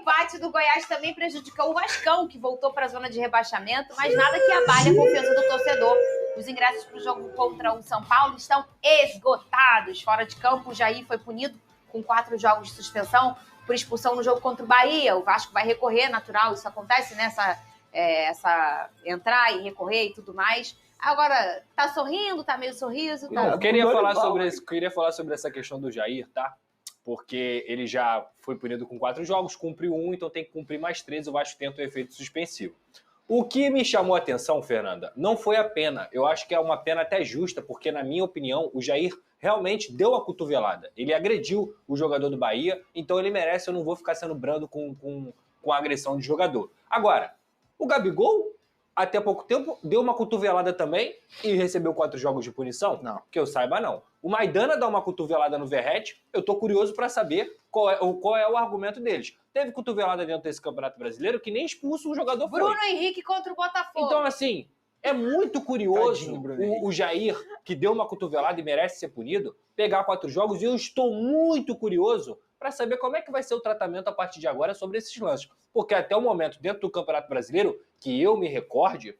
empate do Goiás também prejudicou o Vascão, que voltou para a zona de rebaixamento, mas nada que abale a confiança do torcedor. Os ingressos para o jogo contra o São Paulo estão esgotados. Fora de campo, o Jair foi punido com 4 jogos de suspensão por expulsão no jogo contra o Bahia. O Vasco vai recorrer, natural, isso acontece nessa entrar e recorrer e tudo mais. Agora, tá sorrindo, tá meio sorriso. Tá... Eu queria falar sobre essa questão do Jair, tá? Porque ele já foi punido com 4 jogos, cumpriu 1, então tem que cumprir mais 3, o Vasco tenta o efeito suspensivo. O que me chamou a atenção, Fernanda, não foi a pena. Eu acho que é uma pena até justa, porque, na minha opinião, o Jair realmente deu a cotovelada. Ele agrediu o jogador do Bahia, então ele merece, eu não vou ficar sendo brando com a agressão de jogador. Agora, o Gabigol, até pouco tempo, deu uma cotovelada também e recebeu 4 jogos de punição? Não. Que eu saiba, não. O Maidana dá uma cotovelada no Verratti, eu tô curioso para saber qual é o argumento deles. Teve cotovelada dentro desse Campeonato Brasileiro que nem expulso o jogador foi. Bruno Henrique contra o Botafogo. Então, assim, é muito curioso o Jair, que deu uma cotovelada e merece ser punido, pegar 4 jogos, e eu estou muito curioso para saber como é que vai ser o tratamento a partir de agora sobre esses lances. Porque até o momento, dentro do Campeonato Brasileiro, que eu me recorde,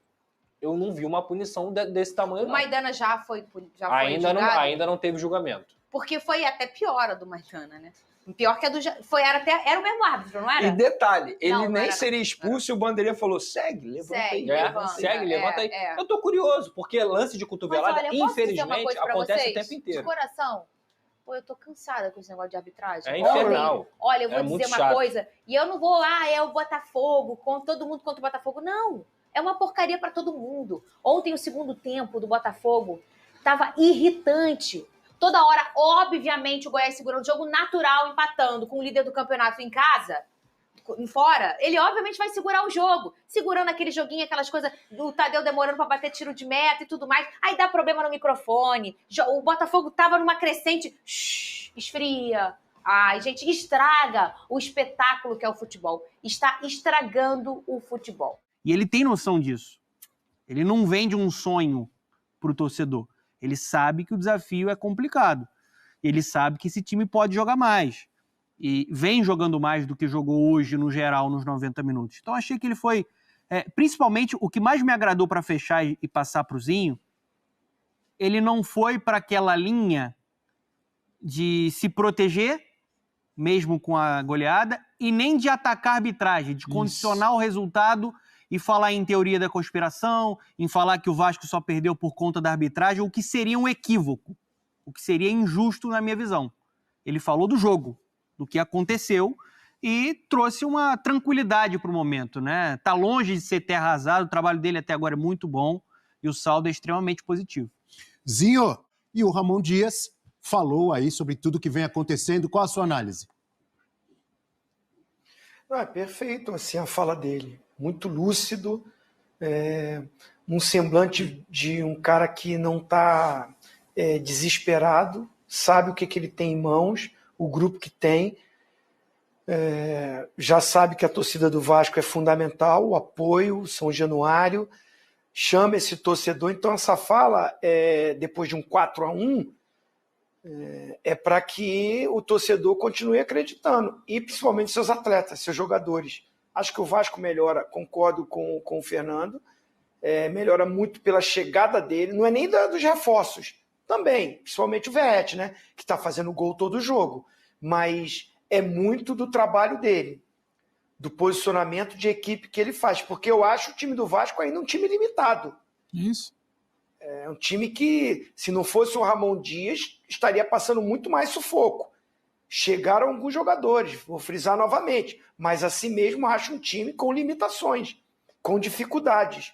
eu não vi uma punição desse tamanho. O Maidana já foi ainda não teve julgamento. Porque foi até pior a do Maidana, né? Pior que a do... Era o mesmo árbitro, não era? E detalhe, ele não nem era, seria expulso e o bandeirinha falou, segue, levanta aí. Levanta aí. Eu tô curioso, porque lance de cotovelada, olha, infelizmente, acontece o tempo inteiro. De coração, pô, eu tô cansada com esse negócio de arbitragem. É infernal. Olha, eu vou dizer uma coisa, e eu não vou lá, é o Botafogo, com todo mundo contra o Botafogo. Não, é uma porcaria pra todo mundo. Ontem, o segundo tempo do Botafogo tava irritante. Toda hora, obviamente, o Goiás segurando o jogo natural, empatando com o líder do campeonato em casa, fora, ele obviamente vai segurar o jogo. Segurando aquele joguinho, aquelas coisas, do Tadeu demorando pra bater tiro de meta e tudo mais. Aí dá problema no microfone. O Botafogo tava numa crescente, esfria. Ai, gente, estraga o espetáculo que é o futebol. Está estragando o futebol. E ele tem noção disso. Ele não vende um sonho pro torcedor. Ele sabe que o desafio é complicado. Ele sabe que esse time pode jogar mais. E vem jogando mais do que jogou hoje, no geral, nos 90 minutos. Então, achei que ele foi... principalmente, o que mais me agradou para fechar e passar para o Zinho, ele não foi para aquela linha de se proteger, mesmo com a goleada, e nem de atacar a arbitragem, de condicionar o resultado e falar em teoria da conspiração, em falar que o Vasco só perdeu por conta da arbitragem, o que seria um equívoco, o que seria injusto na minha visão. Ele falou do jogo, do que aconteceu, e trouxe uma tranquilidade para o momento, né? Tá longe de ser terra arrasada, o trabalho dele até agora é muito bom e o saldo é extremamente positivo. Zinho, e o Ramon Dias falou aí sobre tudo que vem acontecendo. Qual a sua análise? É perfeito assim, a fala dele. Muito lúcido, um semblante de um cara que não está desesperado, sabe o que ele tem em mãos, o grupo que tem, já sabe que a torcida do Vasco é fundamental, o apoio, o São Januário, chama esse torcedor. Então essa fala, depois de um 4-1, é para que o torcedor continue acreditando, e principalmente seus atletas, seus jogadores. Acho que o Vasco melhora, concordo com o Fernando, melhora muito pela chegada dele, não é nem dos reforços, também, principalmente o Verratti, né, que está fazendo gol todo jogo, mas é muito do trabalho dele, do posicionamento de equipe que ele faz, porque eu acho o time do Vasco ainda um time limitado. Isso. É um time que, se não fosse o Ramon Dias, estaria passando muito mais sufoco. Chegaram alguns jogadores, vou frisar novamente, mas assim mesmo acho um time com limitações, com dificuldades,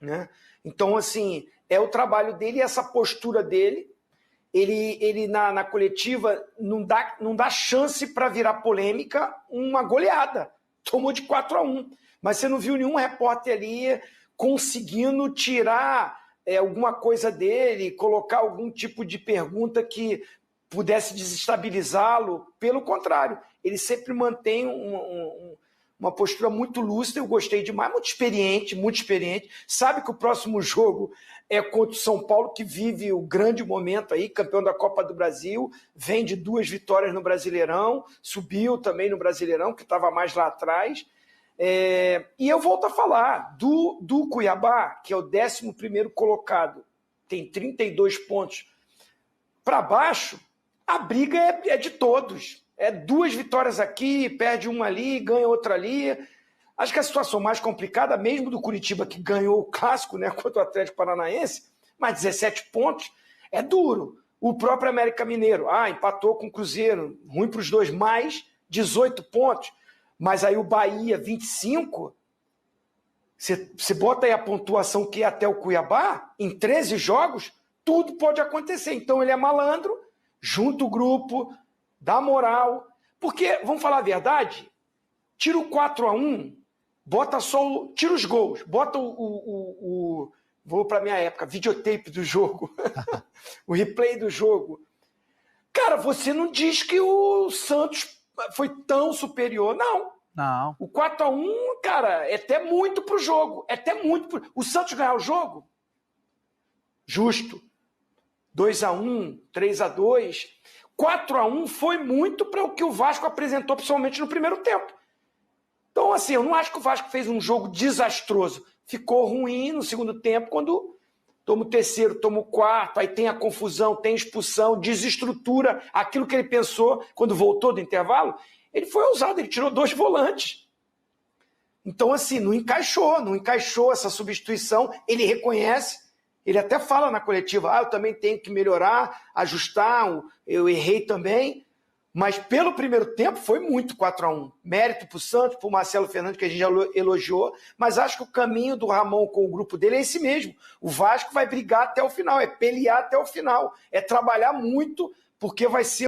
né? Então, assim, é o trabalho dele e essa postura dele. Ele na coletiva não dá chance para virar polêmica uma goleada. Tomou de 4-1, mas você não viu nenhum repórter ali conseguindo tirar alguma coisa dele, colocar algum tipo de pergunta que pudesse desestabilizá-lo. Pelo contrário, ele sempre mantém uma postura muito lúcida, eu gostei demais, muito experiente, sabe que o próximo jogo é contra o São Paulo, que vive o grande momento aí, campeão da Copa do Brasil, vem de 2 vitórias no Brasileirão, subiu também no Brasileirão, que estava mais lá atrás. E eu volto a falar, do Cuiabá, que é o 11º colocado, tem 32 pontos para baixo, a briga é de todos. 2 vitórias aqui, perde uma ali, ganha outra ali. Acho que a situação mais complicada, mesmo do Curitiba, que ganhou o clássico, né, contra o Atlético Paranaense, mas 17 pontos, é duro. O próprio América Mineiro, empatou com o Cruzeiro, ruim para os dois, mais 18 pontos. Mas aí o Bahia, 25, você bota aí a pontuação que é até o Cuiabá, em 13 jogos, tudo pode acontecer. Então ele é malandro, junta o grupo, dá moral. Porque, vamos falar a verdade, tira o 4-1, bota só tira os gols, bota vou para minha época, videotape do jogo, o replay do jogo. Cara, você não diz que o Santos foi tão superior, não. Não. O 4-1, cara, é até muito pro jogo. É até muito o Santos ganhar o jogo? Justo. 2-1, 3-2. 4-1 foi muito para o que o Vasco apresentou, principalmente no primeiro tempo. Então, assim, eu não acho que o Vasco fez um jogo desastroso. Ficou ruim no segundo tempo, quando toma o 3º, toma o 4º, aí tem a confusão, tem expulsão, desestrutura aquilo que ele pensou quando voltou do intervalo. Ele foi ousado, ele tirou 2 volantes. Então, assim, não encaixou essa substituição. Ele reconhece, ele até fala na coletiva, eu também tenho que melhorar, ajustar, eu errei também. Mas pelo primeiro tempo foi muito 4-1. Mérito para o Santos, para o Marcelo Fernandes, que a gente já elogiou, mas acho que o caminho do Ramon com o grupo dele é esse mesmo. O Vasco vai brigar até o final, é pelear até o final, é trabalhar muito, porque vai ser